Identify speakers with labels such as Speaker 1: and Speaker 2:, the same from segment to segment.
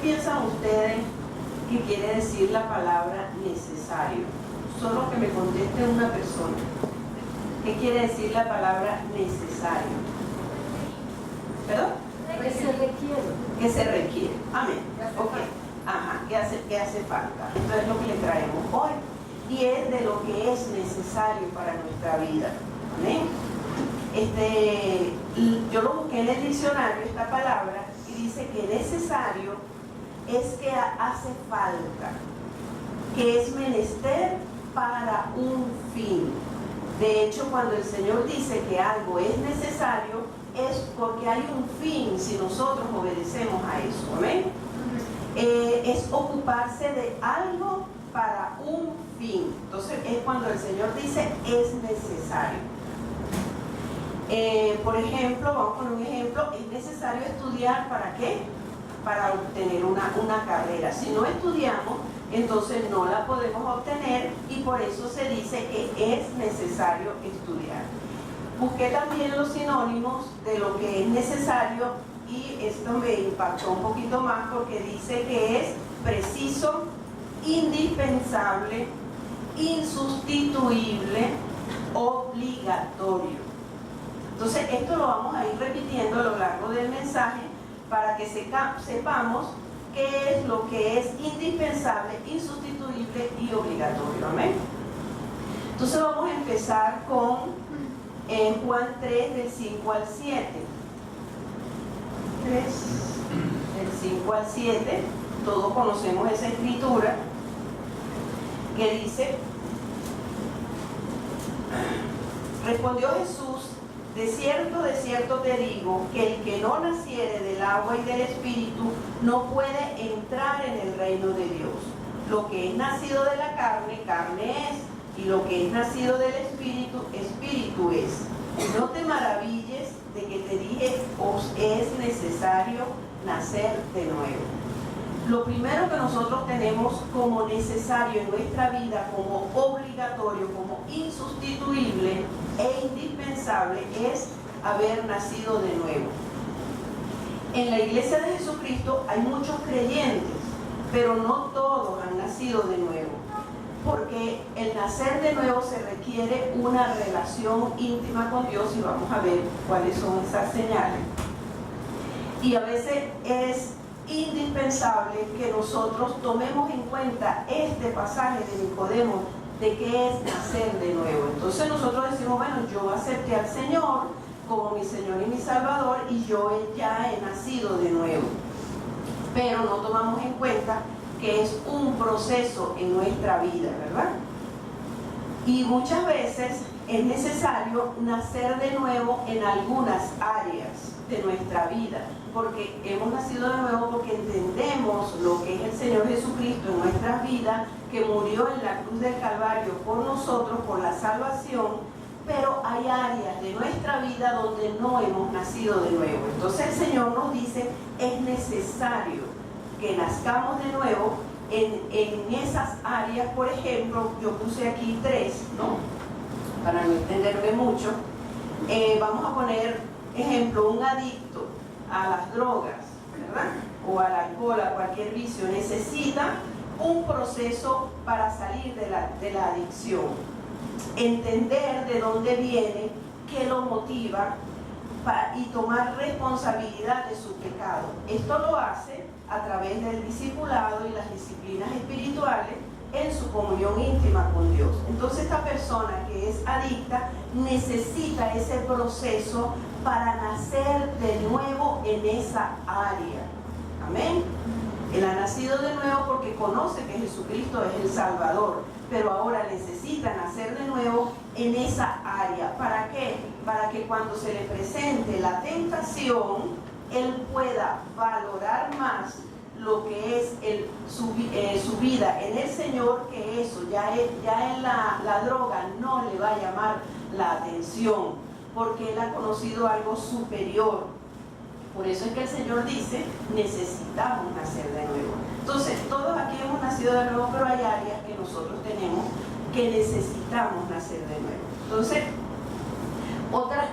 Speaker 1: piensan ustedes que quiere decir la palabra necesario? Solo que me conteste una persona. ¿Qué quiere decir la palabra necesario? ¿Perdón?
Speaker 2: Que se requiere.
Speaker 1: Que se requiere. Amén. Ok. Ajá, que hace falta. Entonces es lo que le traemos hoy. Y es de lo que es necesario para nuestra vida. Amén. Yo lo busqué en el diccionario, esta palabra, y dice que necesario es que hace falta, que es menester para un fin. De hecho, cuando el Señor dice que algo es necesario, es porque hay un fin si nosotros obedecemos a eso. ¿Amén? Es ocuparse de algo para un fin. Entonces es cuando el Señor dice es necesario. Por ejemplo, vamos a poner un ejemplo, es necesario estudiar ¿para qué? Para obtener una carrera. Si no estudiamos, entonces no la podemos obtener y por eso se dice que es necesario estudiar. Busqué también los sinónimos de lo que es necesario y esto me impactó un poquito más porque dice que es preciso, indispensable, insustituible, obligatorio. Entonces esto lo vamos a ir repitiendo a lo largo del mensaje para que sepamos qué es lo que es indispensable, insustituible y obligatorio. ¿Amén? Entonces vamos a empezar con Juan 3 del 5 al 7. 3 del 5 al 7, todos conocemos esa escritura que dice: respondió Jesús, de cierto te digo, que el que no naciere del agua y del Espíritu no puede entrar en el reino de Dios. Lo que es nacido de la carne, carne es, y lo que es nacido del Espíritu, Espíritu es. No te maravilles de que te dije, os es necesario nacer de nuevo. Lo primero que nosotros tenemos como necesario en nuestra vida, como obligatorio, como insustituible e indispensable, es haber nacido de nuevo. En la iglesia de Jesucristo hay muchos creyentes, pero no todos han nacido de nuevo, porque el nacer de nuevo se requiere una relación íntima con Dios y vamos a ver cuáles son esas señales. Y a veces es indispensable que nosotros tomemos en cuenta este pasaje de Nicodemo de qué es nacer de nuevo. Entonces nosotros decimos, bueno, yo acepté al Señor como mi Señor y mi Salvador y yo ya he nacido de nuevo, pero no tomamos en cuenta que es un proceso en nuestra vida, ¿verdad? Y muchas veces es necesario nacer de nuevo en algunas áreas de nuestra vida, porque hemos nacido de nuevo porque entendemos lo que es el Señor Jesucristo en nuestras vidas, que murió en la cruz del Calvario por nosotros, por la salvación, pero hay áreas de nuestra vida donde no hemos nacido de nuevo. Entonces el Señor nos dice, es necesario que nazcamos de nuevo en esas áreas. Por ejemplo, yo puse aquí 3, ¿no? Para no extenderme mucho. Vamos a poner ejemplo, un adicto a las drogas, ¿verdad? O al alcohol, a cualquier vicio, necesita un proceso para salir de la adicción. Entender de dónde viene, qué lo motiva y tomar responsabilidad de su pecado. Esto lo hace a través del discipulado y las disciplinas espirituales en su comunión íntima con Dios. Entonces esta persona que es adicta necesita ese proceso para nacer de nuevo en esa área. Amén. Él ha nacido de nuevo porque conoce que Jesucristo es el Salvador, pero ahora necesita nacer de nuevo en esa área. ¿Para qué? Para que cuando se le presente la tentación, él pueda valorar más lo que es su vida en el Señor, que eso ya en la droga no le va a llamar la atención, porque él ha conocido algo superior. Por eso es que el Señor dice, necesitamos nacer de nuevo. Entonces, todos aquí hemos nacido de nuevo, pero hay áreas que nosotros tenemos que necesitamos nacer de nuevo.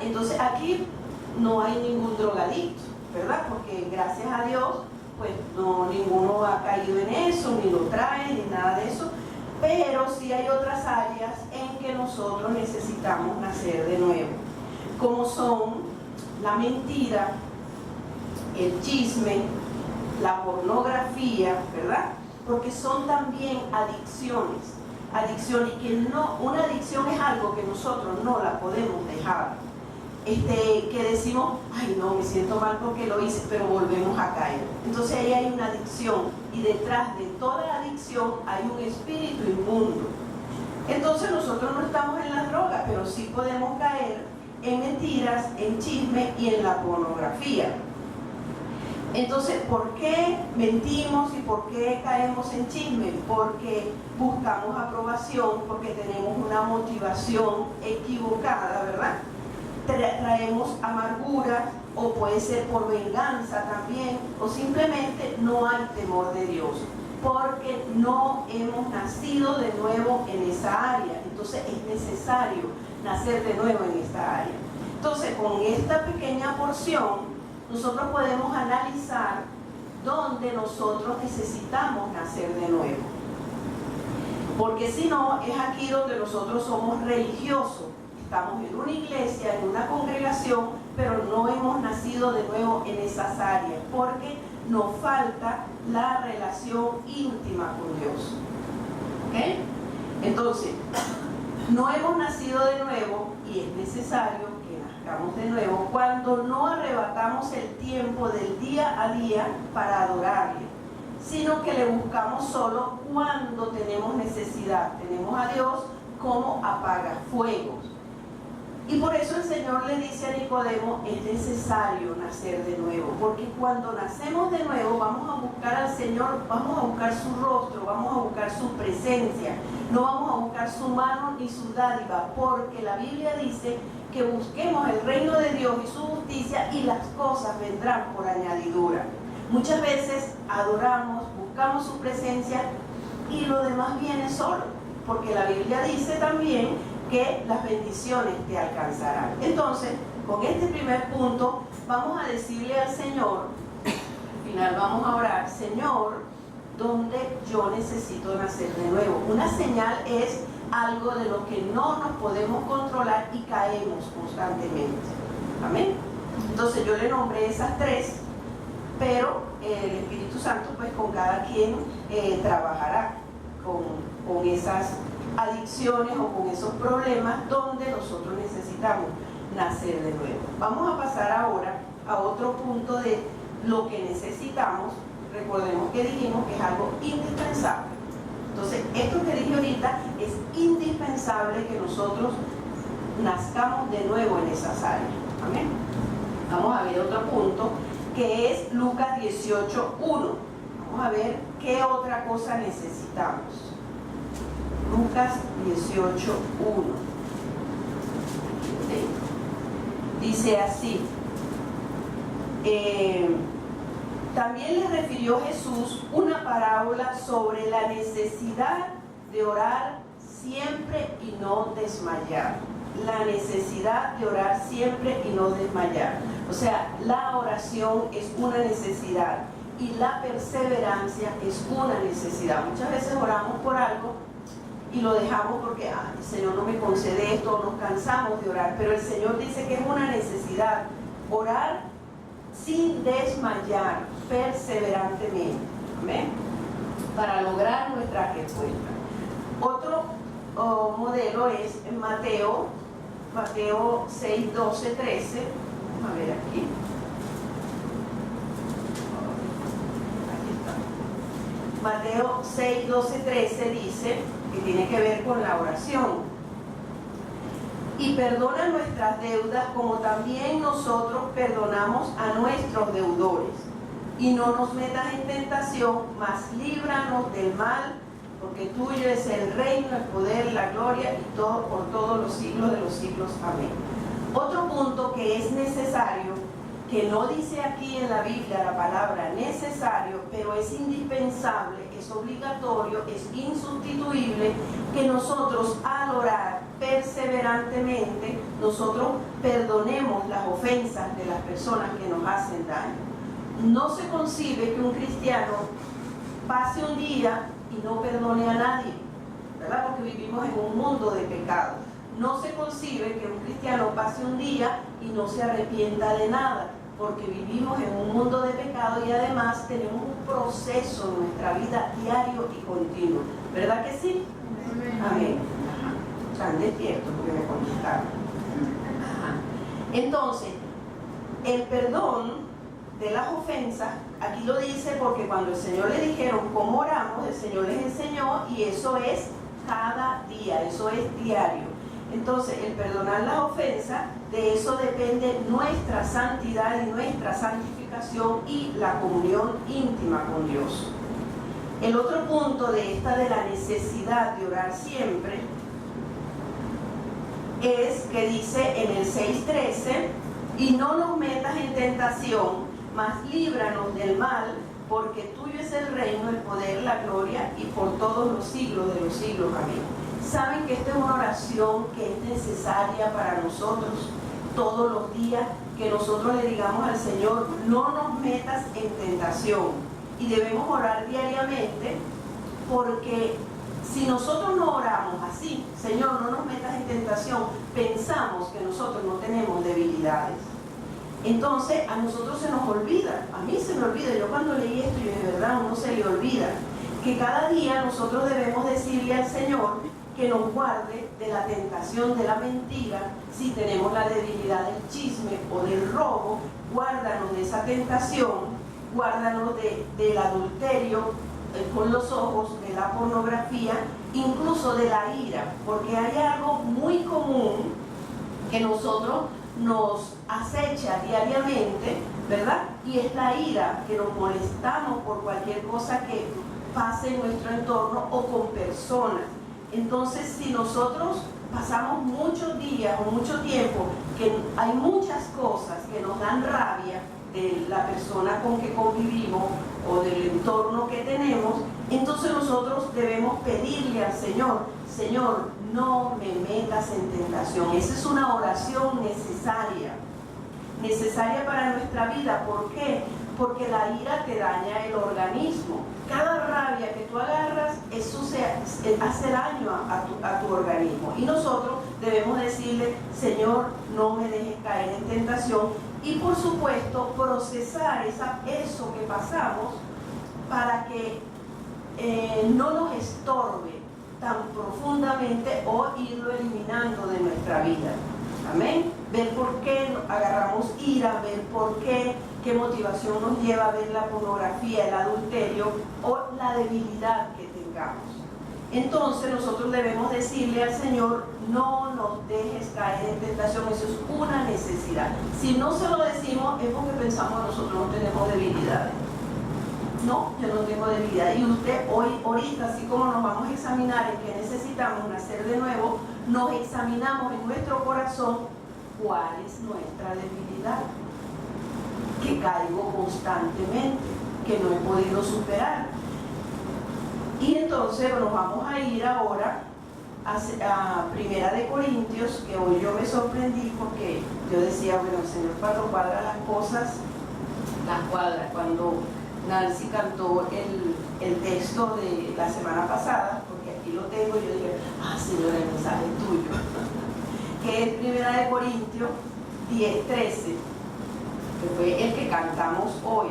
Speaker 1: Entonces aquí no hay ningún drogadicto, ¿verdad? Porque gracias a Dios pues no, ninguno ha caído en eso, ni lo trae, ni nada de eso, pero sí hay otras áreas en que nosotros necesitamos nacer de nuevo, como son la mentira, el chisme, la pornografía, ¿verdad? Porque son también adicciones, y que no, una adicción es algo que nosotros no la podemos dejar. Que decimos, ay no, me siento mal porque lo hice, pero volvemos a caer. Entonces ahí hay una adicción, y detrás de toda adicción hay un espíritu inmundo. Entonces nosotros no estamos en la droga, pero sí podemos caer en mentiras, en chisme y en la pornografía. Entonces, ¿por qué mentimos y por qué caemos en chisme? Porque buscamos aprobación, porque tenemos una motivación equivocada, ¿verdad? Traemos amargura, o puede ser por venganza también, o simplemente no hay temor de Dios, porque no hemos nacido de nuevo en esa área. Entonces es necesario nacer de nuevo en esta área. Entonces, con esta pequeña porción nosotros podemos analizar dónde nosotros necesitamos nacer de nuevo, porque si no, es aquí donde nosotros somos religiosos. Estamos en una iglesia, en una congregación, pero no hemos nacido de nuevo en esas áreas, porque nos falta la relación íntima con Dios. ¿Okay? Entonces, no hemos nacido de nuevo, y es necesario que nazcamos de nuevo cuando no arrebatamos el tiempo del día a día para adorarle, sino que le buscamos solo cuando tenemos necesidad. Tenemos a Dios como apagafuegos. Y por eso el Señor le dice a Nicodemo, es necesario nacer de nuevo, porque cuando nacemos de nuevo vamos a buscar al Señor, vamos a buscar su rostro, vamos a buscar su presencia, no vamos a buscar su mano ni su dádiva, porque la Biblia dice que busquemos el reino de Dios y su justicia, y las cosas vendrán por añadidura. Muchas veces adoramos, buscamos su presencia, y lo demás viene solo, porque la Biblia dice también que las bendiciones te alcanzarán. Entonces, con este primer punto, vamos a decirle al Señor, al final vamos a orar, Señor, ¿dónde yo necesito nacer de nuevo? Una señal es algo de lo que no nos podemos controlar y caemos constantemente. Amén. Entonces yo le nombré esas tres, pero el Espíritu Santo pues con cada quien trabajará con esas adicciones o con esos problemas donde nosotros necesitamos nacer de nuevo. Vamos a pasar ahora a otro punto de lo que necesitamos. Recordemos que dijimos que es algo indispensable. Entonces, esto que dije ahorita es indispensable que nosotros nazcamos de nuevo en esas áreas. Amén. Vamos a ver otro punto que es Lucas 18:1. Vamos a ver qué otra cosa necesitamos. Lucas 18:1. Dice así. También le refirió Jesús una parábola sobre la necesidad de orar siempre y no desmayar. La necesidad de orar siempre y no desmayar. O sea, la oración es una necesidad y la perseverancia es una necesidad. Muchas veces oramos por algo y lo dejamos porque el Señor no me concede esto, nos cansamos de orar, pero el Señor dice que es una necesidad orar sin desmayar, perseverantemente. Amén. Para lograr nuestra respuesta. Otro modelo es en Mateo 6, 12, 13. Vamos a ver aquí. Mateo 6, 12, 13 dice que tiene que ver con la oración. Y perdona nuestras deudas como también nosotros perdonamos a nuestros deudores. Y no nos metas en tentación, mas líbranos del mal, porque tuyo es el reino, el poder, la gloria y todo por todos los siglos de los siglos. Amén. Otro punto que es necesario, que no dice aquí en la Biblia la palabra necesario, pero es indispensable, es obligatorio, es insustituible, que nosotros al orar perseverantemente, nosotros perdonemos las ofensas de las personas que nos hacen daño. No se concibe que un cristiano pase un día y no perdone a nadie, ¿verdad? Porque vivimos en un mundo de pecado. No se concibe que un cristiano pase un día y no se arrepienta de nada, porque vivimos en un mundo de pecado y además tenemos un proceso en nuestra vida diario y continuo. ¿Verdad que sí? Amén. Están despiertos porque me contestaron. Entonces, el perdón de las ofensas, aquí lo dice porque cuando el Señor le dijeron cómo oramos, el Señor les enseñó, y eso es cada día, eso es diario. Entonces, el perdonar las ofensas, de eso depende nuestra santidad y nuestra santificación y la comunión íntima con Dios. El otro punto de la necesidad de orar siempre es que dice en el 6:13: y no nos metas en tentación, mas líbranos del mal, porque tuyo es el reino, el poder, la gloria, y por todos los siglos de los siglos. Amén. Saben que esta es una oración que es necesaria para nosotros todos los días, que nosotros le digamos al Señor: no nos metas en tentación. Y debemos orar diariamente, porque si nosotros no oramos así, Señor, no nos metas en tentación, pensamos que nosotros no tenemos debilidades. Entonces a nosotros se nos olvida, a mí se me olvida. Yo cuando leí esto, yo de verdad, uno se le olvida que cada día nosotros debemos decirle al Señor que nos guarde de la tentación de la mentira. Si tenemos la debilidad del chisme o del robo, guárdanos de esa tentación, guárdanos del adulterio con los ojos, de la pornografía, incluso de la ira, porque hay algo muy común que nosotros nos acecha diariamente, ¿verdad? Y es la ira, que nos molestamos por cualquier cosa que pase en nuestro entorno o con personas. Entonces, si nosotros pasamos muchos días o mucho tiempo que hay muchas cosas que nos dan rabia de la persona con que convivimos o del entorno que tenemos, entonces nosotros debemos pedirle al Señor: Señor, no me metas en tentación. Esa es una oración necesaria para nuestra vida. ¿Por qué? Porque la ira te daña el organismo. Cada rabia que tú agarras, eso hace daño a tu organismo. Y nosotros debemos decirle: Señor, no me dejes caer en tentación. Y por supuesto, procesar eso que pasamos para que no nos estorbe tan profundamente, o irlo eliminando de nuestra vida. Amén. Ver por qué agarramos ira, ver por qué motivación nos lleva a ver la pornografía, el adulterio o la debilidad que tengamos. Entonces nosotros debemos decirle al Señor: no nos dejes caer en tentación. Eso es una necesidad. Si no se lo decimos, es porque pensamos que nosotros no tenemos debilidades. No, yo no tengo debilidad. Y usted ahorita, así como nos vamos a examinar en qué necesitamos nacer de nuevo, nos examinamos en nuestro corazón cuál es nuestra debilidad, que caigo constantemente, que no he podido superar. Y entonces nos vamos a ir ahora a Primera de Corintios, que hoy yo me sorprendí porque yo decía: bueno, el Señor, cuando cuadra las cosas, las cuadra. Cuando Nancy cantó el texto de la semana pasada, porque aquí lo tengo, yo dije: Señor, el mensaje es tuyo, que es Primera de Corintios 10:13, que fue el que cantamos hoy.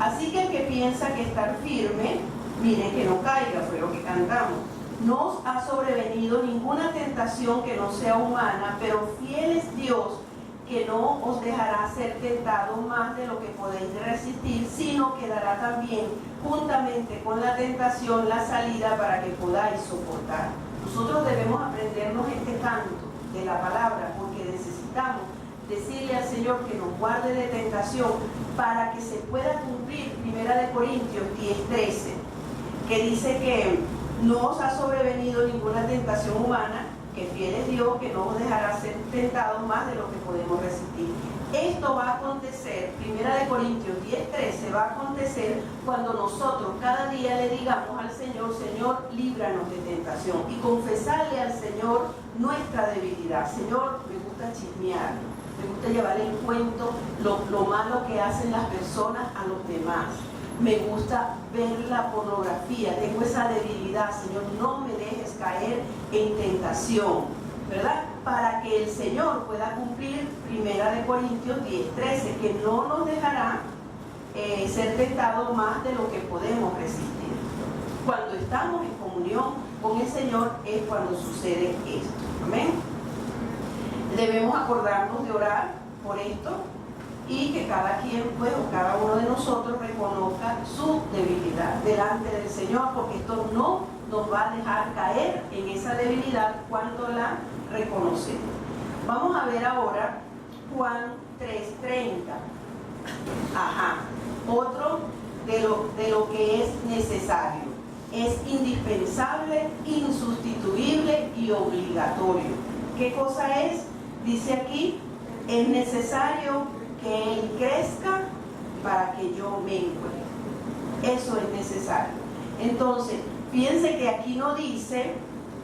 Speaker 1: Así que el que piensa que estar firme, mire que no caiga, fue lo que cantamos. No os ha sobrevenido ninguna tentación que no sea humana, pero fiel es Dios, que no os dejará ser tentados más de lo que podéis resistir, sino que dará también juntamente con la tentación la salida para que podáis soportar. Nosotros debemos aprendernos este canto de la palabra, porque necesitamos decirle al Señor que nos guarde de tentación para que se pueda cumplir Primera de Corintios 10:13, que dice que no os ha sobrevenido ninguna tentación humana, que fiel es Dios, que no nos dejará ser tentados más de lo que podemos resistir. Esto va a acontecer, 1 Corintios 10:13, va a acontecer cuando nosotros cada día le digamos al Señor: Señor, líbranos de tentación, y confesarle al Señor nuestra debilidad. Señor, me gusta chismear, me gusta llevar en cuenta lo malo que hacen las personas a los demás. Me gusta ver la pornografía, tengo esa debilidad. Señor, no me dejes caer en tentación, ¿verdad? Para que el Señor pueda cumplir 1 Corintios 10:13, que no nos dejará ser tentados más de lo que podemos resistir. Cuando estamos en comunión con el Señor es cuando sucede esto. Amén. Debemos acordarnos de orar por esto, y que cada quien, pues, o cada uno de nosotros reconozca su debilidad delante del Señor, porque esto no nos va a dejar caer en esa debilidad cuando la reconocemos. Vamos a ver ahora Juan 3:30. Otro de lo que es necesario. Es indispensable, insustituible y obligatorio. ¿Qué cosa es? Dice aquí: es necesario que Él crezca para que yo mengue. Eso es necesario. Entonces, fíjense que aquí no dice,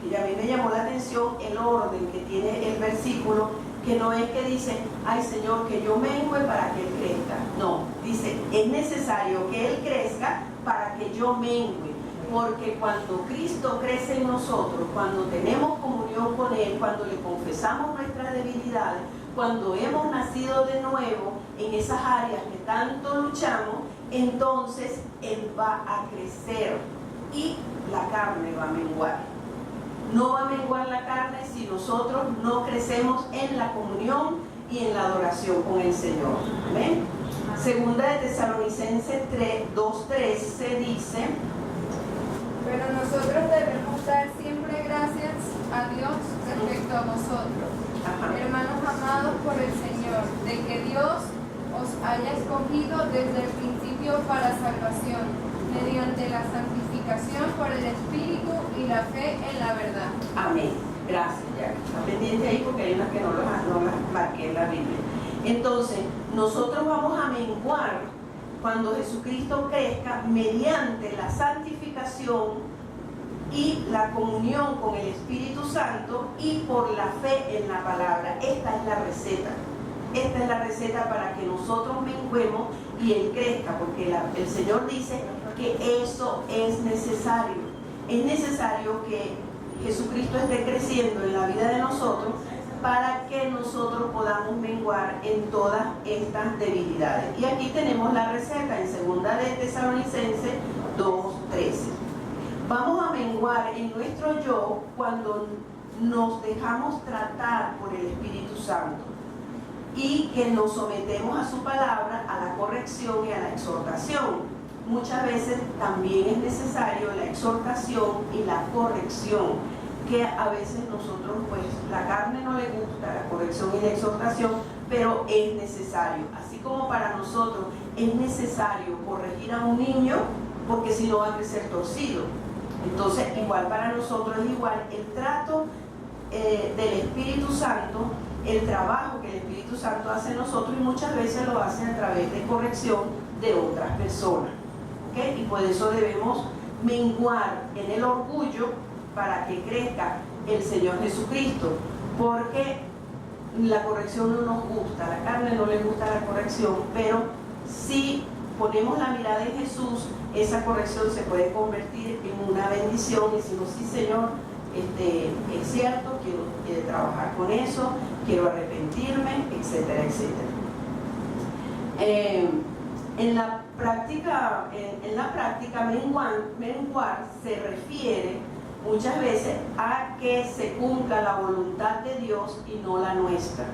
Speaker 1: y a mí me llamó la atención el orden que tiene el versículo, que no es que dice: ay Señor, que yo mengue para que Él crezca. No, dice: es necesario que Él crezca para que yo mengue. Porque cuando Cristo crece en nosotros, cuando tenemos comunión con Él, cuando le confesamos nuestras debilidades, cuando hemos nacido de nuevo en esas áreas que tanto luchamos, entonces Él va a crecer y la carne va a menguar. No va a menguar la carne si nosotros no crecemos en la comunión y en la adoración con el Señor. Amén. Segunda de Tesalonicenses 2:13 dice:
Speaker 2: pero nosotros debemos dar siempre gracias a Dios respecto a vosotros, hermanos amados por el Señor, de que Dios os haya escogido desde el principio para salvación, mediante la santificación por el Espíritu y la fe en la verdad.
Speaker 1: Amén. Gracias, ya. Está pendiente ahí porque hay unas que no las marqué en la Biblia. Entonces, nosotros vamos a menguar cuando Jesucristo crezca mediante la santificación y la comunión con el Espíritu Santo y por la fe en la palabra. Esta es la receta. Esta es la receta para que nosotros menguemos y Él crezca, porque el Señor dice que eso es necesario. Es necesario que Jesucristo esté creciendo en la vida de nosotros para que nosotros podamos menguar en todas estas debilidades. Y aquí tenemos la receta en 2 de Tesalonicenses 2:13. Vamos a menguar en nuestro yo cuando nos dejamos tratar por el Espíritu Santo y que nos sometemos a su palabra, a la corrección y a la exhortación. Muchas veces también es necesario la exhortación y la corrección, que a veces nosotros, pues, la carne no le gusta la corrección y la exhortación, pero es necesario. Así como para nosotros es necesario corregir a un niño, porque si no va a crecer torcido. Entonces, igual para nosotros es igual el trato del Espíritu Santo, el trabajo que el Espíritu Santo hace en nosotros, y muchas veces lo hace a través de corrección de otras personas. ¿Okay? Y por eso debemos menguar en el orgullo para que crezca el Señor Jesucristo, porque la corrección no nos gusta, a la carne no le gusta la corrección, pero si ponemos la mirada en Jesús, esa corrección se puede convertir en una bendición. Y decimos: sí Señor, es cierto, quiero trabajar con eso, quiero arrepentirme, etcétera, etcétera. En la práctica, menguar se refiere muchas veces a que se cumpla la voluntad de Dios y no la nuestra.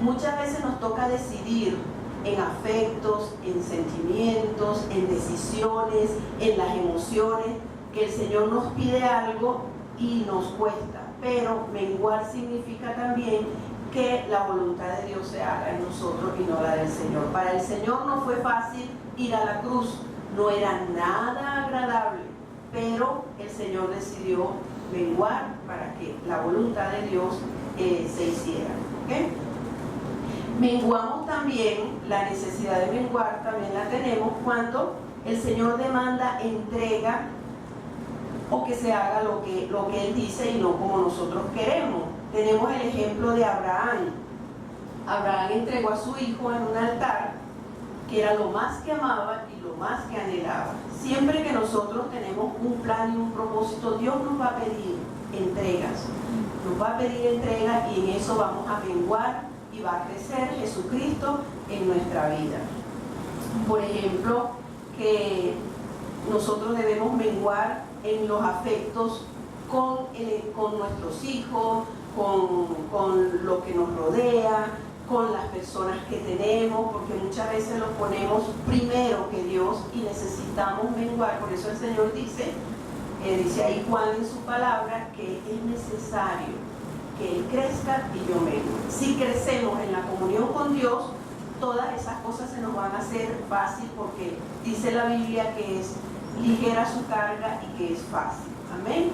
Speaker 1: Muchas veces nos toca decidir en afectos, en sentimientos, en decisiones, en las emociones, que el Señor nos pide algo y nos cuesta, pero menguar significa también que la voluntad de Dios se haga en nosotros y no la del Señor. Para el Señor no fue fácil ir a la cruz, no era nada agradable, pero el Señor decidió menguar para que la voluntad de Dios se hiciera. ¿Okay? Menguamos también, la necesidad de menguar también la tenemos cuando el Señor demanda entrega o que se haga lo que Él dice y no como nosotros queremos. Tenemos el ejemplo de Abraham. Abraham entregó a su hijo en un altar que era lo más que amaba y lo más que anhelaba. Siempre que nosotros tenemos un plan y un propósito, Dios nos va a pedir entregas. Nos va a pedir entrega y en eso vamos a menguar y va a crecer Jesucristo en nuestra vida. Por ejemplo, que nosotros debemos menguar en los afectos con nuestros hijos, con lo que nos rodea, con las personas que tenemos, porque muchas veces los ponemos primero que Dios y necesitamos menguar. Por eso el Señor dice ahí Juan en su palabra, que es necesario que Él crezca y yo mengue. Si crecemos en la comunión con Dios, todas esas cosas se nos van a hacer fácil, porque dice la Biblia que es ligera su carga y que es fácil. Amén.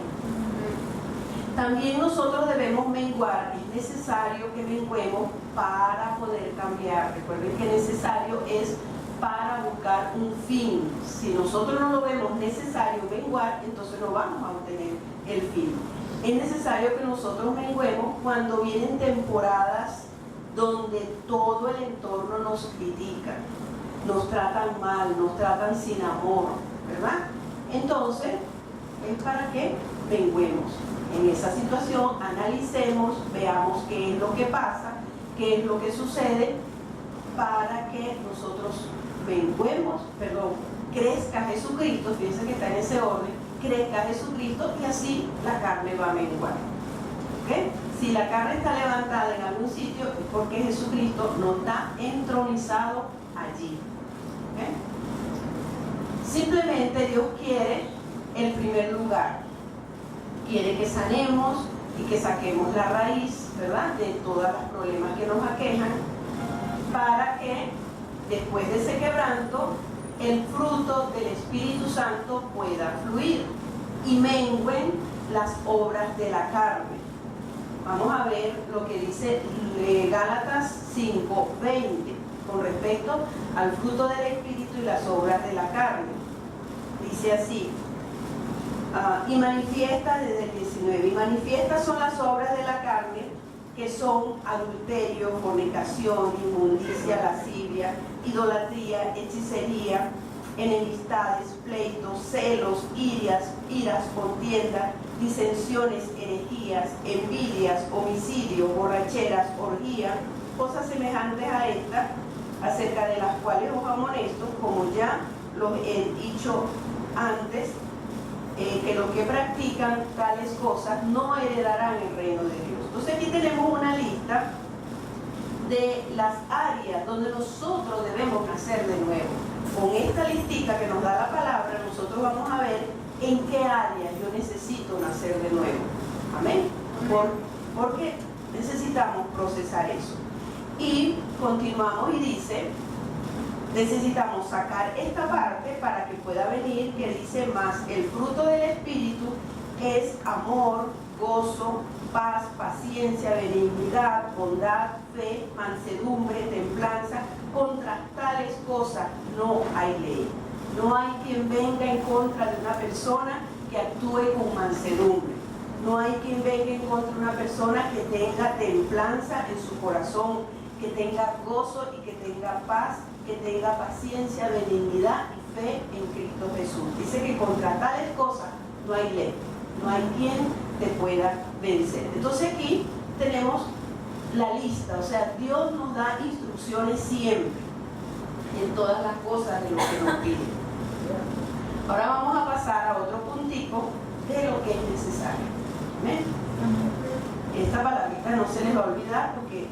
Speaker 1: También nosotros debemos menguar. Es necesario que menguemos para poder cambiar. Recuerden que necesario es para buscar un fin. Si nosotros no lo vemos necesario menguar, entonces no vamos a obtener el fin. Es necesario que nosotros menguemos cuando vienen temporadas donde todo el entorno nos critica, nos tratan mal, nos tratan sin amor, ¿verdad? Entonces, es para que menguemos. En esa situación, analicemos, veamos qué es lo que pasa, qué es lo que sucede, para que nosotros crezca Jesucristo. Fíjense que está en ese orden, crezca Jesucristo y así la carne va a menguar. ¿Okay? Si la carne está levantada en algún sitio es porque Jesucristo no está entronizado allí. ¿Okay? Simplemente Dios quiere el primer lugar. Quiere que sanemos y que saquemos la raíz, ¿verdad?, de todos los problemas que nos aquejan, para que después de ese quebranto el fruto del Espíritu Santo pueda fluir y mengüen las obras de la carne. Vamos a ver lo que dice Gálatas 5:20 con respecto al fruto del Espíritu y las obras de la carne. Dice así, y manifiesta desde el 19, y manifiestas son las obras de la carne, que son adulterio, fornicación, inmundicia, lascivia, idolatría, hechicería, enemistades, pleitos, celos, iras, contiendas, disensiones, herejías, envidias, homicidio, borracheras, orgías, cosas semejantes a estas, acerca de las cuales os amonesto, como ya los he dicho antes, que los que practican tales cosas no heredarán el reino de Dios. Entonces aquí tenemos una lista de las áreas donde nosotros debemos nacer de nuevo. Con esta listica que nos da la palabra, nosotros vamos a ver en qué áreas yo necesito nacer de nuevo. Amén. Porque necesitamos procesar eso. Y continuamos y dice, necesitamos sacar esta parte para que pueda venir, que dice más, el fruto del Espíritu es amor, gozo, paz, paciencia, benignidad, bondad, fe, mansedumbre, templanza. Contra tales cosas no hay ley. No hay quien venga en contra de una persona que actúe con mansedumbre. No hay quien venga en contra de una persona que tenga templanza en su corazón, que tenga gozo y que tenga paz, que tenga paciencia, benignidad y fe en Cristo Jesús. Dice que contra tales cosas no hay ley, no hay quien te pueda vencer. Entonces aquí tenemos la lista, o sea, Dios nos da instrucciones siempre en todas las cosas de lo que nos pide. Ahora vamos a pasar a otro puntico de lo que es necesario. ¿Amén? Esta palabrita no se les va a olvidar porque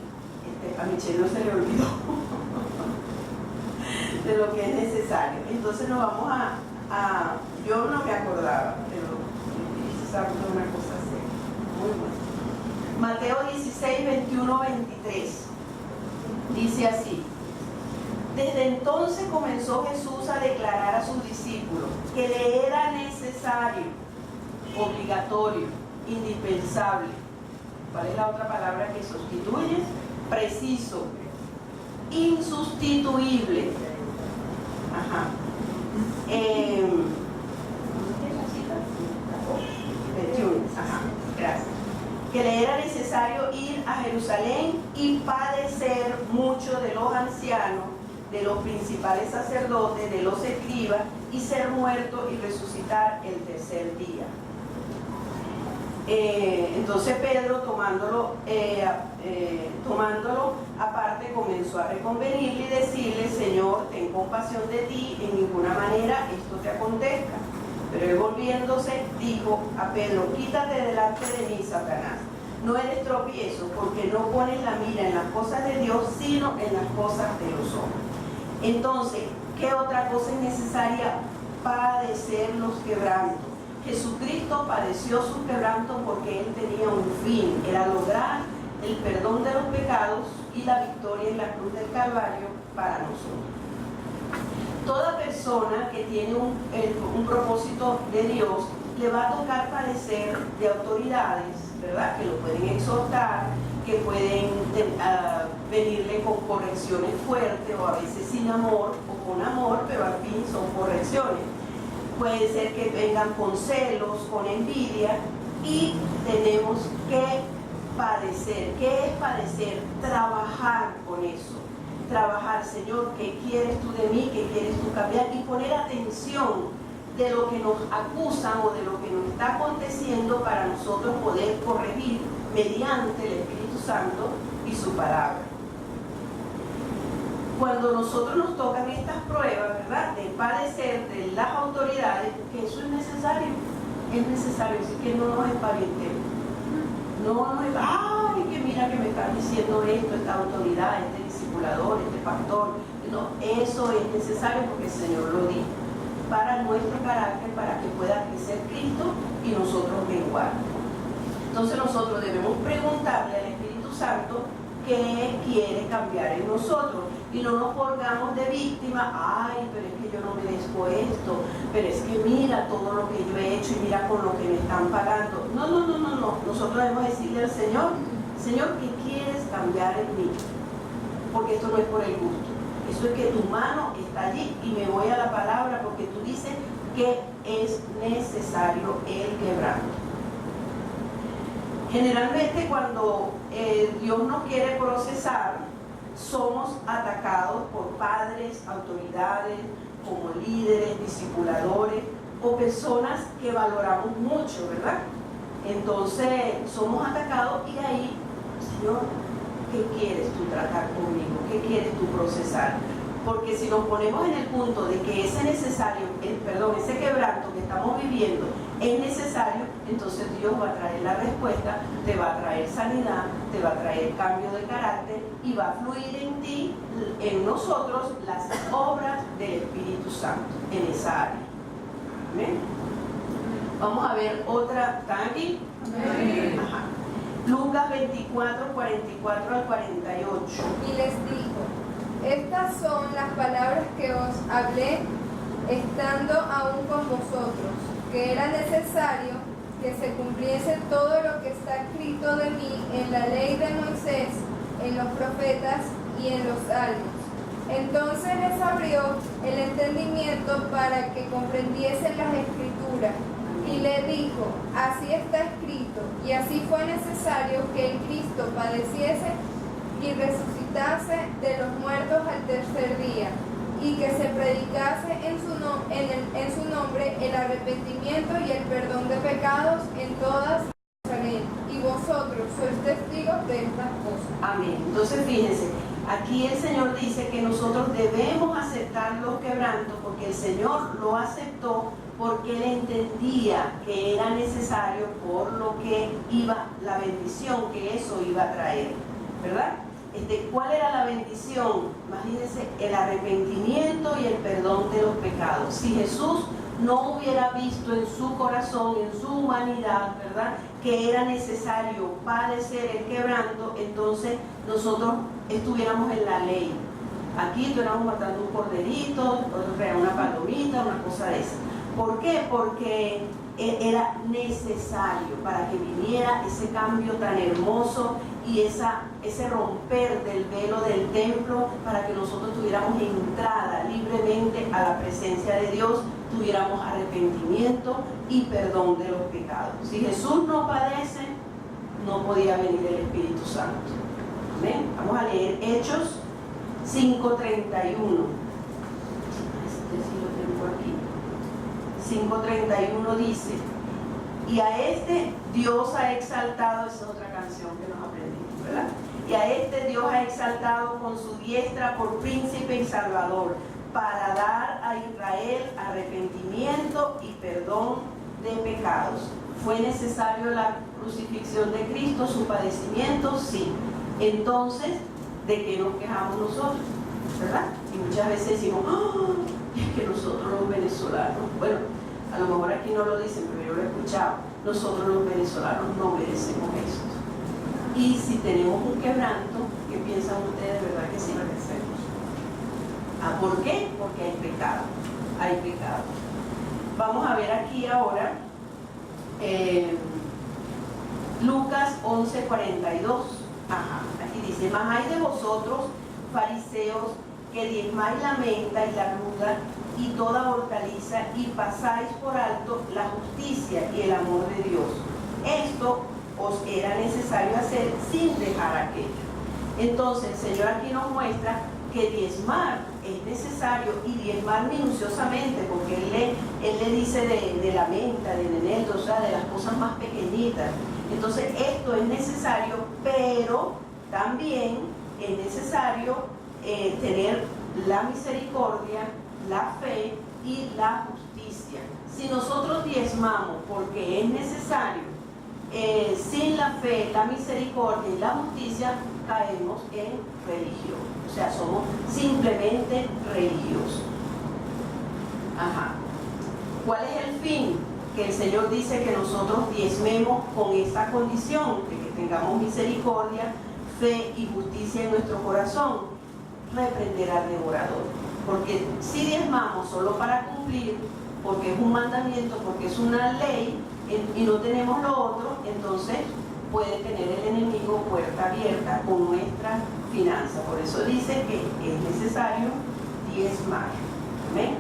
Speaker 1: a Michelle no se le olvidó de lo que es necesario. Entonces nos vamos yo no me acordaba, pero sabe una cosa así. Muy bueno. Mateo 16, 21, 23. Dice así: desde entonces comenzó Jesús a declarar a sus discípulos que le era necesario, obligatorio, indispensable. ¿Cuál es la otra palabra que sustituye? Preciso, insustituible. Ajá. Ajá, gracias. Que le era necesario ir a Jerusalén y padecer mucho de los ancianos, de los principales sacerdotes, de los escribas, y ser muerto y resucitar el tercer día. Entonces Pedro, tomándolo aparte, comenzó a reconvenirle y decirle: Señor, ten compasión de ti, en ninguna manera esto te acontezca. Pero él, volviéndose, dijo a Pedro: quítate delante de mí, Satanás. No eres tropiezo, porque no pones la mira en las cosas de Dios, sino en las cosas de los hombres. Entonces, ¿qué otra cosa es necesaria? Padecer los quebrantos. Jesucristo padeció sus quebrantos porque Él tenía un fin, era lograr el perdón de los pecados y la victoria en la cruz del Calvario para nosotros. Toda persona que tiene un propósito de Dios le va a tocar padecer de autoridades, ¿verdad? Que lo pueden exhortar, que pueden venirle con correcciones fuertes o a veces sin amor o con amor, pero al fin son correcciones. Puede ser que vengan con celos, con envidia, y tenemos que padecer. ¿Qué es padecer? Trabajar con eso. Trabajar: Señor, ¿qué quieres tú de mí? ¿Qué quieres tú cambiar? Y poner atención de lo que nos acusan o de lo que nos está aconteciendo para nosotros poder corregir mediante el Espíritu Santo y su palabra. Cuando nosotros nos tocan estas pruebas, ¿verdad?, de padecer de las autoridades, que eso es necesario, así que no nos espavientemos. No nos ay, que mira que me están diciendo esto, esta autoridad, este discipulador, este pastor. No, eso es necesario porque el Señor lo dijo, para nuestro carácter, para que pueda crecer Cristo y nosotros menguar. Entonces nosotros debemos preguntarle al Espíritu Santo qué quiere cambiar en nosotros, y no nos pongamos de víctima. Ay, pero es que yo no merezco esto, pero es que mira todo lo que yo he hecho y mira con lo que me están pagando. No. Nosotros debemos decirle al Señor: Señor, ¿qué quieres cambiar en mí? Porque esto no es por el gusto, eso es que tu mano está allí, y me voy a la palabra porque tú dices que es necesario el quebranto. Generalmente cuando Dios nos quiere procesar, somos atacados por padres, autoridades, como líderes, discipuladores o personas que valoramos mucho, ¿verdad? Entonces somos atacados, y ahí: Señor, ¿qué quieres tú tratar conmigo? ¿Qué quieres tú procesar? Porque si nos ponemos en el punto de que ese quebranto que estamos viviendo es necesario, entonces Dios va a traer la respuesta, te va a traer sanidad, te va a traer cambio de carácter, y va a fluir en ti, en nosotros, las obras del Espíritu Santo en esa área. ¿Amén? Vamos a ver otra. ¿Están aquí?
Speaker 2: Amén.
Speaker 1: Ajá. Lucas 24, 44 al 48.
Speaker 2: Y les dijo: estas son las palabras que os hablé estando aún con vosotros, que era necesario que se cumpliese todo lo que está escrito de mí en la ley de Moisés, en los profetas y en los salmos. Entonces les abrió el entendimiento para que comprendiesen las escrituras, y le dijo: así está escrito, y así fue necesario que el Cristo padeciese y resucitase de los muertos al tercer día, y que se predicase en su nombre el arrepentimiento y el perdón de pecados en todas Jerusalén. Y vosotros sois testigos de estas cosas.
Speaker 1: Amén. Entonces fíjense, aquí el Señor dice que nosotros debemos aceptar los quebrantos, porque el Señor lo aceptó porque Él entendía que era necesario por lo que iba, la bendición que eso iba a traer, ¿verdad? ¿Cuál era la bendición? Imagínense, el arrepentimiento y el perdón de los pecados. Si Jesús no hubiera visto en su corazón, en su humanidad, ¿verdad?, que era necesario padecer el quebranto, entonces nosotros estuviéramos en la ley. Aquí estuviéramos matando un corderito, una palomita, una cosa de esa. ¿Por qué? Porque era necesario para que viniera ese cambio tan hermoso y ese romper del velo del templo, para que nosotros tuviéramos entrada libremente a la presencia de Dios, tuviéramos arrepentimiento y perdón de los pecados. Si Jesús no padece, no podía venir el Espíritu Santo. Amén. Vamos a leer Hechos 5:31. Sí lo tengo aquí. 5:31 dice: y a este Dios ha exaltado, esa es otra canción que nos aprendimos, ¿verdad? Y a este Dios ha exaltado con su diestra por príncipe y salvador, para dar a Israel arrepentimiento y perdón de pecados. ¿Fue necesario la crucifixión de Cristo, su padecimiento? Sí. Entonces, ¿de qué nos quejamos nosotros? ¿Verdad? Y muchas veces decimos, ¡oh! Es que nosotros los venezolanos, bueno, a lo mejor aquí no lo dicen, pero yo lo he escuchado, nosotros los venezolanos no merecemos esto. Y si tenemos un quebranto, ¿qué piensan ustedes? ¿Verdad que sí merecemos? ¿Por qué? Porque hay pecado, hay pecado. Vamos a ver aquí ahora Lucas 11:42. Aquí dice: mas hay de vosotros, fariseos, que diezmáis la menta y la ruda y toda hortaliza, y pasáis por alto la justicia y el amor de Dios. Esto os era necesario hacer sin dejar aquello. Entonces el Señor aquí nos muestra que diezmar es necesario, y diezmar minuciosamente, porque Él le dice de la menta, del eneldo, o sea, de las cosas más pequeñitas. Entonces esto es necesario, pero también es necesario tener la misericordia, la fe y la justicia. Si nosotros diezmamos porque es necesario, sin la fe, la misericordia y la justicia, caemos en religión. O sea, somos simplemente religiosos. ¿Cuál es el fin? Que el Señor dice que nosotros diezmemos con esa condición, de que tengamos misericordia, fe y justicia en nuestro corazón. Reprender al devorador. Porque si diezmamos solo para cumplir, porque es un mandamiento, porque es una ley, y no tenemos lo otro, entonces puede tener el enemigo puerta abierta con nuestra finanza. Por eso dice que es necesario diezmar. ¿Amén?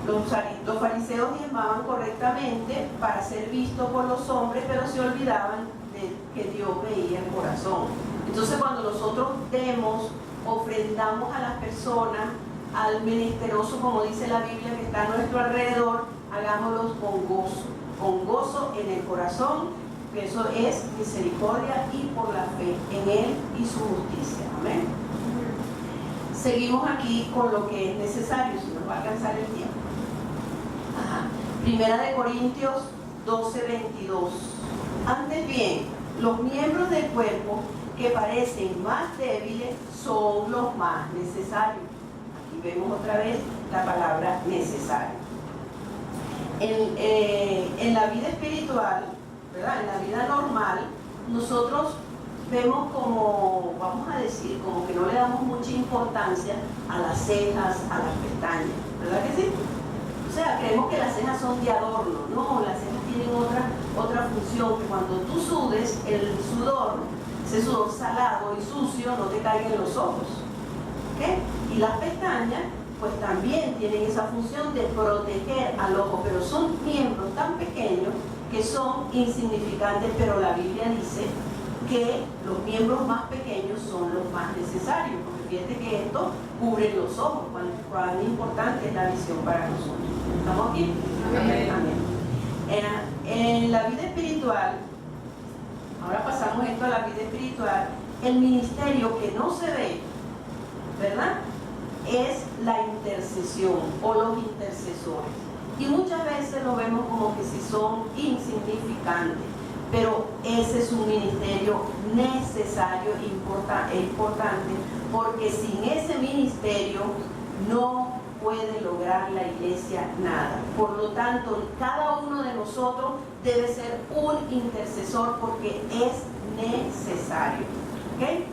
Speaker 1: Los fariseos diezmaban correctamente para ser vistos por los hombres, pero se olvidaban de que Dios veía el corazón. Entonces, cuando nosotros ofrendamos a las personas, al menesteroso, como dice la Biblia, que está a nuestro alrededor, hagámoslos con gozo en el corazón, que eso es misericordia, y por la fe en Él y su justicia. Amén. Seguimos aquí con lo que es necesario, si nos va a alcanzar el tiempo. Primera de Corintios 12:22. Antes bien, los miembros del cuerpo que parecen más débiles son los más necesarios. Aquí vemos otra vez la palabra necesario. En la vida espiritual, ¿verdad? En la vida normal, nosotros vemos como, vamos a decir, como que no le damos mucha importancia a las cejas, a las pestañas, ¿verdad que sí? O sea, creemos que las cejas son de adorno. No, las cejas tienen otra función, que cuando tú sudes, el sudor, ese sudor salado y sucio, no te caiga en los ojos. ¿Okay? Y las pestañas, pues también tienen esa función de proteger al ojo, pero son miembros tan pequeños que son insignificantes, pero la Biblia dice que los miembros más pequeños son los más necesarios, porque fíjate que esto cubre los ojos, cuán importante es la visión para nosotros. ¿Estamos aquí?
Speaker 2: Amén.
Speaker 1: Amén. En la vida espiritual, ahora pasamos esto a la vida espiritual, el ministerio que no se ve, ¿verdad?, es la intercesión o los intercesores. Y muchas veces lo vemos como que si son insignificantes, pero ese es un ministerio necesario e importante, porque sin ese ministerio no puede lograr la iglesia nada. Por lo tanto, cada uno de nosotros debe ser un intercesor, porque es necesario. ¿Okay?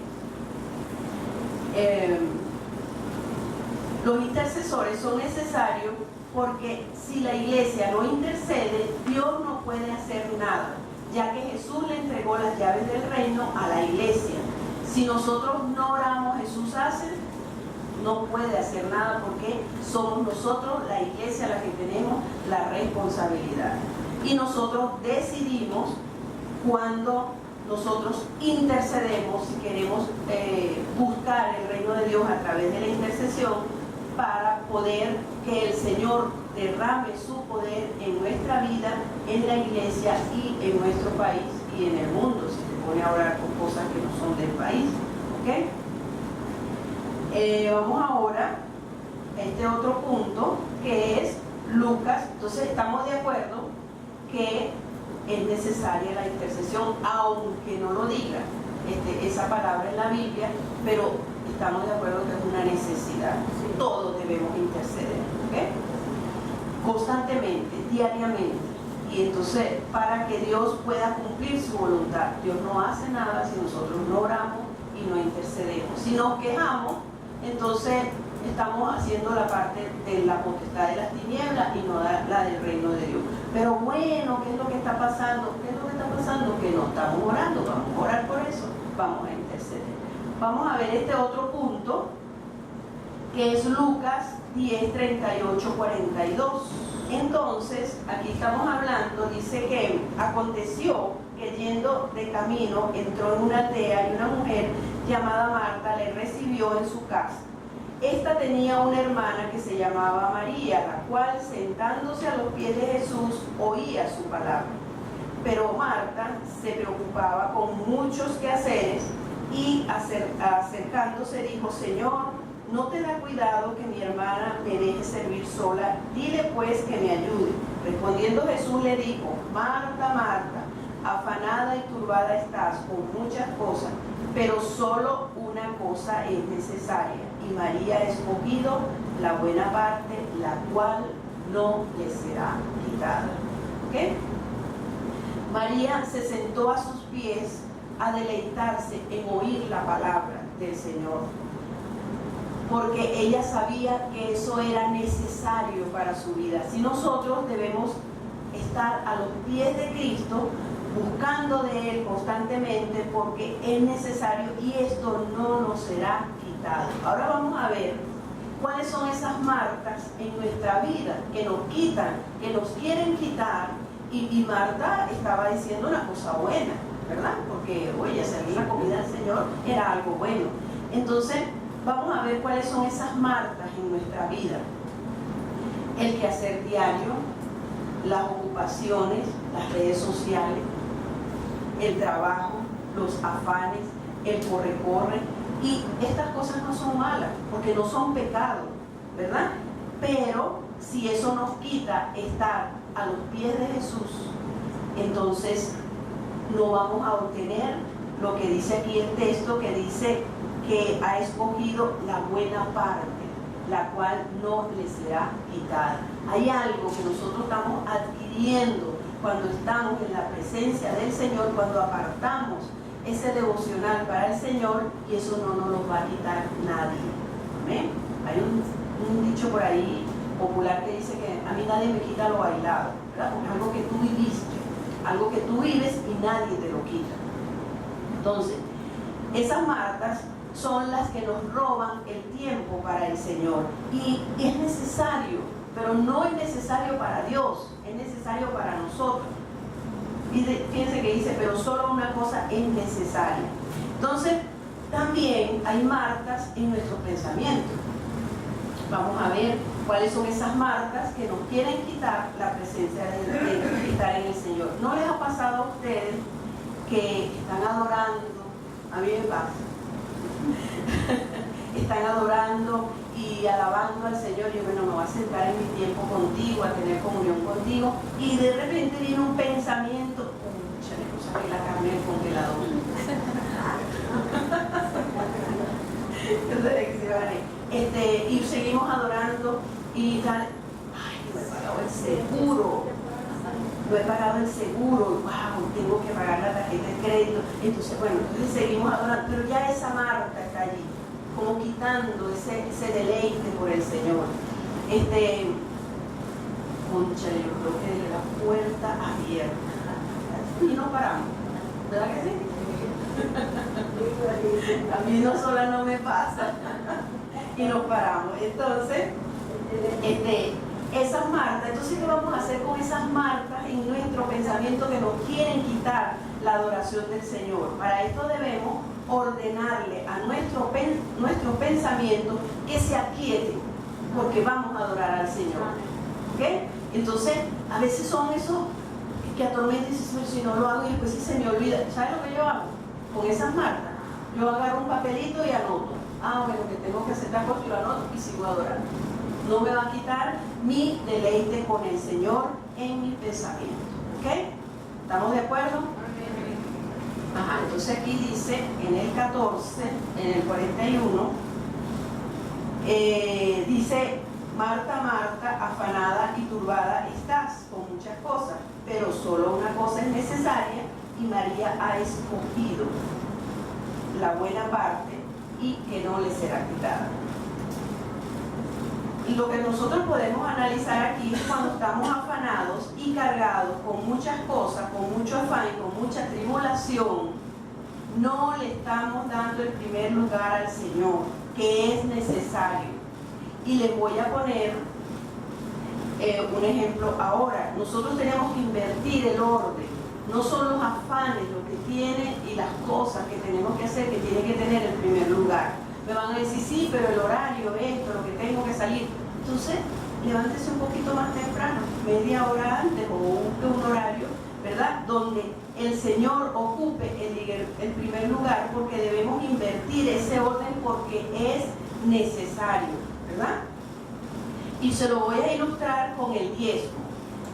Speaker 1: Los intercesores son necesarios porque si la iglesia no intercede, Dios no puede hacer nada, ya que Jesús le entregó las llaves del reino a la iglesia. Si nosotros no oramos, Jesús no puede hacer nada porque somos nosotros, la iglesia, la que tenemos la responsabilidad. Y nosotros decidimos cuando nosotros intercedemos, si queremos buscar el reino de Dios a través de la intercesión, para poder que el Señor derrame su poder en nuestra vida, en la iglesia y en nuestro país y en el mundo, si se pone a orar con cosas que no son del país. ¿Okay? Vamos ahora a este otro punto, que es Lucas. Entonces estamos de acuerdo que es necesaria la intercesión, aunque no lo diga esa palabra en la Biblia, pero estamos de acuerdo que es una necesidad. Todos debemos interceder, ¿okay? Constantemente, diariamente. Y entonces, para que Dios pueda cumplir su voluntad, Dios no hace nada si nosotros no oramos y no intercedemos. Si nos quejamos, entonces estamos haciendo la parte de la potestad de las tinieblas y no la del reino de Dios. Pero bueno, ¿qué es lo que está pasando? ¿Qué es lo que está pasando? Que no estamos orando, vamos a orar por eso, vamos a interceder. Vamos a ver este otro punto, que es Lucas 10, 38, 42. Entonces, aquí estamos hablando, dice que aconteció que yendo de camino entró en una aldea y una mujer llamada Marta le recibió en su casa. Esta tenía una hermana que se llamaba María, la cual sentándose a los pies de Jesús oía su palabra. Pero Marta se preocupaba con muchos quehaceres y acercándose dijo: Señor, ¿no te da cuidado que mi hermana me deje servir sola? Dile pues que me ayude. Respondiendo Jesús le dijo: Marta, Marta, afanada y turbada estás con muchas cosas, pero solo una cosa es necesaria, y María ha escogido la buena parte, la cual no le será quitada. ¿Okay? María se sentó a sus pies a deleitarse en oír la palabra del Señor, porque ella sabía que eso era necesario para su vida. Si nosotros debemos estar a los pies de Cristo, buscando de Él constantemente, porque es necesario y esto no nos será quitado. Ahora vamos a ver cuáles son esas marcas en nuestra vida que nos quitan, que nos quieren quitar. Y Marta estaba diciendo una cosa buena, ¿verdad? Porque, oye, servir la comida del Señor era algo bueno. Entonces, vamos a ver cuáles son esas marcas en nuestra vida. El quehacer diario, las ocupaciones, las redes sociales, el trabajo, los afanes, el corre-corre. Y estas cosas no son malas, porque no son pecados, ¿verdad? Pero si eso nos quita estar a los pies de Jesús, entonces no vamos a obtener lo que dice aquí el texto, que dice que ha escogido la buena parte, la cual no le será quitada. Hay algo que nosotros estamos adquiriendo cuando estamos en la presencia del Señor, cuando apartamos ese devocional para el Señor, y eso no nos lo va a quitar nadie. ¿Amén? Hay un dicho por ahí popular que dice que a mí nadie me quita lo bailado, ¿verdad? Porque es algo que tú viviste, algo que tú vives y nadie te lo quita. Entonces, esas marcas son las que nos roban el tiempo para el Señor, y es necesario, pero no es necesario para Dios, es necesario para nosotros. Y fíjense que dice, pero solo una cosa es necesaria. Entonces, también hay marcas en nuestro pensamiento. Vamos a ver cuáles son esas marcas que nos quieren quitar la presencia de estar en el Señor. ¿No les ha pasado a ustedes que están adorando? A mí me pasa. Están adorando y alabando al Señor. Yo, bueno, me voy a sentar en mi tiempo contigo, a tener comunión contigo, y de repente viene un pensamiento: pucha, le puse aquí la carne del congelador. Y seguimos adorando y tal. Ay, no he pagado el seguro. No he pagado el seguro. Wow, tengo que pagar la tarjeta de crédito. Entonces, bueno, entonces seguimos adorando, pero ya esa marca está allí, como disfrutando ese deleite por el Señor. Cónchale, yo creo que de la puerta abierta. Y no paramos, ¿verdad que sí? A mí no sola no me pasa. Y nos paramos. Entonces, esas marcas, entonces ¿qué vamos a hacer con esas marcas en nuestro pensamiento que nos quieren quitar la adoración del Señor? Para esto debemos ordenarle a nuestro pensamiento que se aquiete, porque vamos a adorar al Señor. ¿Ok? Entonces, a veces son esos que atormentan y dicen, si no lo hago y después sí se me olvida. ¿Sabes lo que yo hago? Con esas marcas, yo agarro un papelito y anoto. Bueno, que tengo que hacer la cosa y lo anoto y sigo adorando. No me va a quitar mi deleite con el Señor en mi pensamiento. ¿Ok? ¿Estamos de acuerdo? Ajá, entonces aquí dice, en el 14, en el 41, dice, Marta, Marta, afanada y turbada estás con muchas cosas, pero solo una cosa es necesaria y María ha escogido la buena parte y que no le será quitada. Y lo que nosotros podemos analizar aquí es cuando estamos afanados y cargados con muchas cosas, con mucho afán y con mucha tribulación, no le estamos dando el primer lugar al Señor, que es necesario. Y les voy a poner un ejemplo ahora. Nosotros tenemos que invertir el orden. No son los afanes lo que tiene y las cosas que tenemos que hacer que tienen que tener el primer lugar. Me van a decir, sí, pero el horario, esto, lo que tengo que salir. Entonces, levántese un poquito más temprano, media hora antes o un horario, ¿verdad? Donde el Señor ocupe el primer lugar, porque debemos invertir ese orden porque es necesario, ¿verdad? Y se lo voy a ilustrar con el diezmo.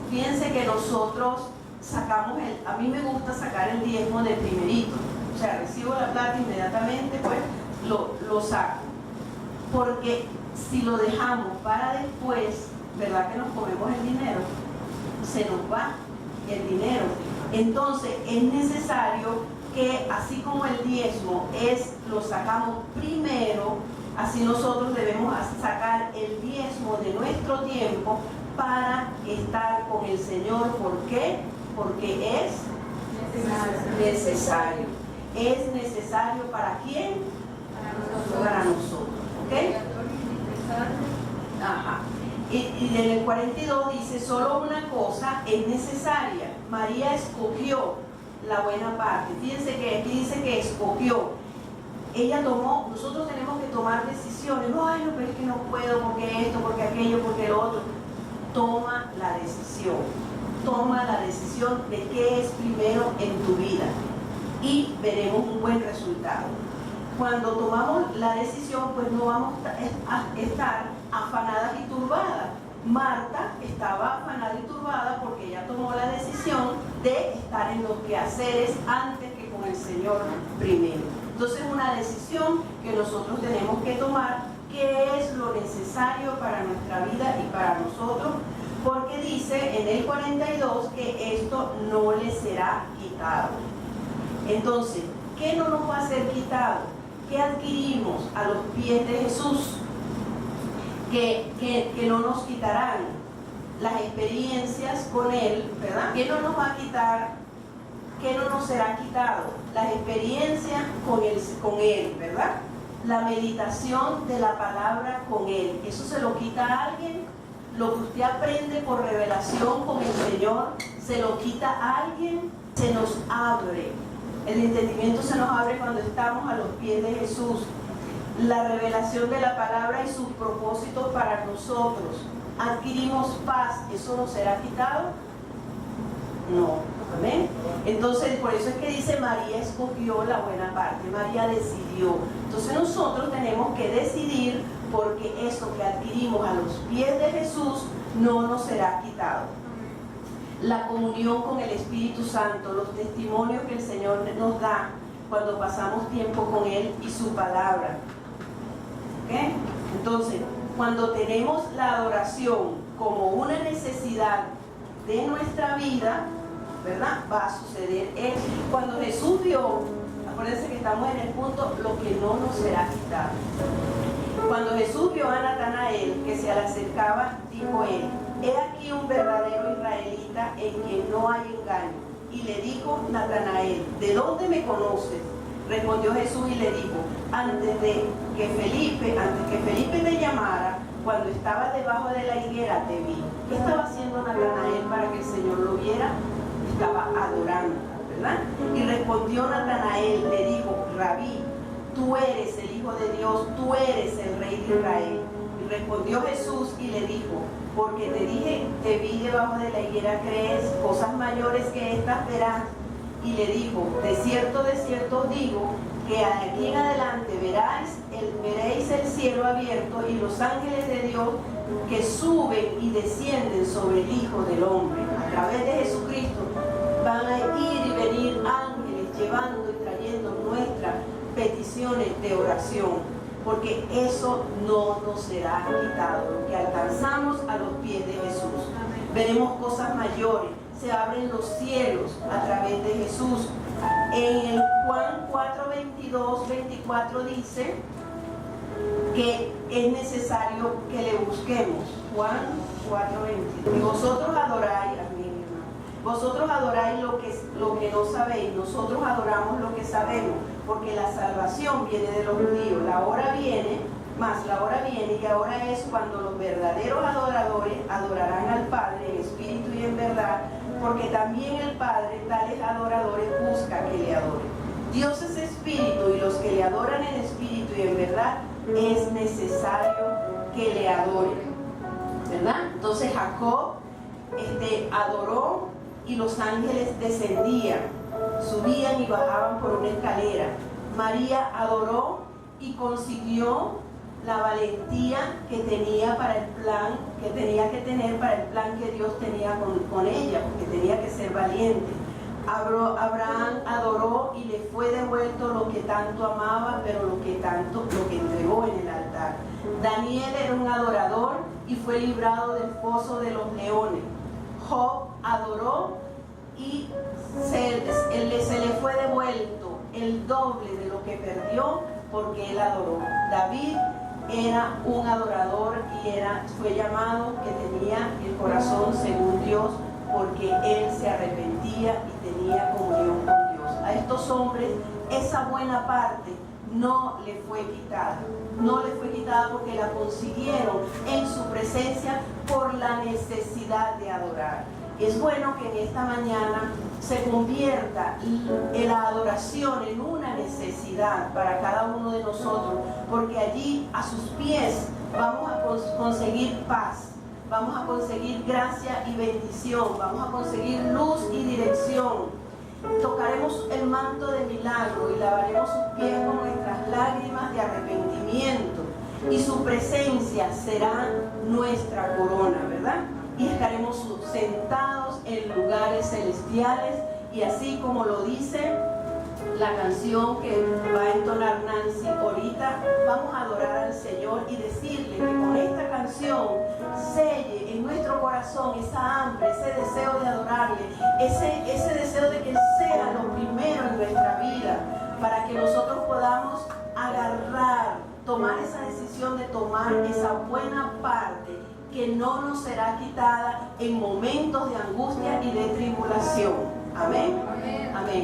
Speaker 1: Fíjense que nosotros sacamos a mí me gusta sacar el diezmo de primerito, o sea, recibo la plata inmediatamente, pues lo saco, porque si lo dejamos para después, ¿verdad que nos comemos el dinero? Se nos va el dinero. Entonces es necesario que así como el diezmo lo sacamos primero, así nosotros debemos sacar el diezmo de nuestro tiempo para estar con el Señor. ¿Por qué? Porque es necesario. ¿Es necesario para quién? Para nosotros. ¿Ok? Ajá. Y en el 42 dice, solo una cosa es necesaria. María escogió la buena parte. Fíjense que aquí dice que escogió. Ella tomó, nosotros tenemos que tomar decisiones. No, pero es que no puedo, porque esto, porque aquello, porque lo otro. Toma la decisión. Toma la decisión de qué es primero en tu vida. Y veremos un buen resultado. Cuando tomamos la decisión, pues no vamos a estar afanadas y turbadas. Marta estaba afanada y turbada porque ella tomó la decisión de estar en los quehaceres antes que con el Señor primero. Entonces es una decisión que nosotros tenemos que tomar, qué es lo necesario para nuestra vida y para nosotros, porque dice en el 42 que esto no le será quitado. Entonces, ¿qué no nos va a ser quitado? ¿Qué adquirimos a los pies de Jesús? Que no nos quitarán las experiencias con Él, ¿verdad? ¿Qué no nos va a quitar? ¿Qué no nos será quitado? Las experiencias con Él, ¿verdad? La meditación de la palabra con Él. ¿Eso se lo quita a alguien? Lo que usted aprende por revelación con el Señor, ¿se lo quita a alguien? Se nos abre. El entendimiento se nos abre cuando estamos a los pies de Jesús. La revelación de la palabra y sus propósitos para nosotros. Adquirimos paz. ¿Eso nos será quitado? No. Amén. Entonces, por eso es que dice María escogió la buena parte. María decidió. Entonces nosotros tenemos que decidir, porque eso que adquirimos a los pies de Jesús no nos será quitado. La comunión con el Espíritu Santo, los testimonios que el Señor nos da cuando pasamos tiempo con Él y su palabra. ¿Okay? Entonces, cuando tenemos la adoración como una necesidad de nuestra vida, ¿verdad? Va a suceder eso. Cuando Jesús vio, acuérdense que estamos en el punto, lo que no nos será quitado. cuando Jesús vio a Natanael que se le acercaba, dijo él: he aquí un verdadero israelita en quien no hay engaño. Y le dijo Natanael: ¿de dónde me conoces? Respondió Jesús y le dijo: antes que Felipe te llamara, cuando estabas debajo de la higuera te vi. ¿Qué estaba haciendo Natanael para que el Señor lo viera? Estaba adorando, ¿verdad? Y respondió Natanael, le dijo: Rabí, tú eres el Hijo de Dios, tú eres el Rey de Israel. Y respondió Jesús y le dijo: porque te dije, te vi debajo de la higuera, ¿crees? Cosas mayores que estas verás. Y le dijo: de cierto os digo, que aquí en adelante veréis el cielo abierto y los ángeles de Dios que suben y descienden sobre el Hijo del Hombre. A través de Jesucristo van a ir y venir ángeles llevando y trayendo nuestras peticiones de oración, porque eso no nos será quitado, lo que alcanzamos a los pies de Jesús. Veremos cosas mayores, se abren los cielos a través de Jesús. En el Juan 4:22-24 dice que es necesario que le busquemos. Juan 4:22. Vosotros adoráis, vosotros adoráis lo que no sabéis, nosotros adoramos lo que sabemos, porque la salvación viene de los judíos. La hora viene y ahora es cuando los verdaderos adoradores adorarán al Padre en espíritu y en verdad, porque también el Padre tales adoradores busca que le adoren. Dios es espíritu, y los que le adoran en espíritu y en verdad es necesario que le adoren, ¿verdad? Entonces Jacob adoró, y los ángeles descendían, subían y bajaban por una escalera. María adoró y consiguió la valentía que tenía para el plan, que tenía que tener para el plan que Dios tenía con ella, porque tenía que ser valiente. Abraham adoró y le fue devuelto lo que tanto amaba, pero lo que entregó en el altar. Daniel era un adorador y fue librado del foso de los leones. Job adoró y se le fue devuelto el doble de lo que perdió, porque él adoró. David era un adorador y fue llamado que tenía el corazón según Dios, porque él se arrepentía y tenía comunión con Dios. A estos hombres esa buena parte no le fue quitada. No le fue quitada porque la consiguieron en su presencia por la necesidad de adorar. Es bueno que en esta mañana se convierta la adoración en una necesidad para cada uno de nosotros, porque allí a sus pies vamos a conseguir paz, vamos a conseguir gracia y bendición, vamos a conseguir luz y dirección. Tocaremos el manto de milagro y lavaremos sus pies con nuestras lágrimas de arrepentimiento, y su presencia será nuestra corona, ¿verdad? Y estaremos sentados en lugares celestiales, y así como lo dice la canción que va a entonar Nancy ahorita, vamos a adorar al Señor y decirle que con esta canción selle en nuestro corazón esa hambre, ese deseo de adorarle, ese deseo de que Él sea lo primero en nuestra vida, para que nosotros podamos tomar esa decisión de tomar esa buena parte que no nos será quitada en momentos de angustia y de tribulación. Amén. Amén. Amén.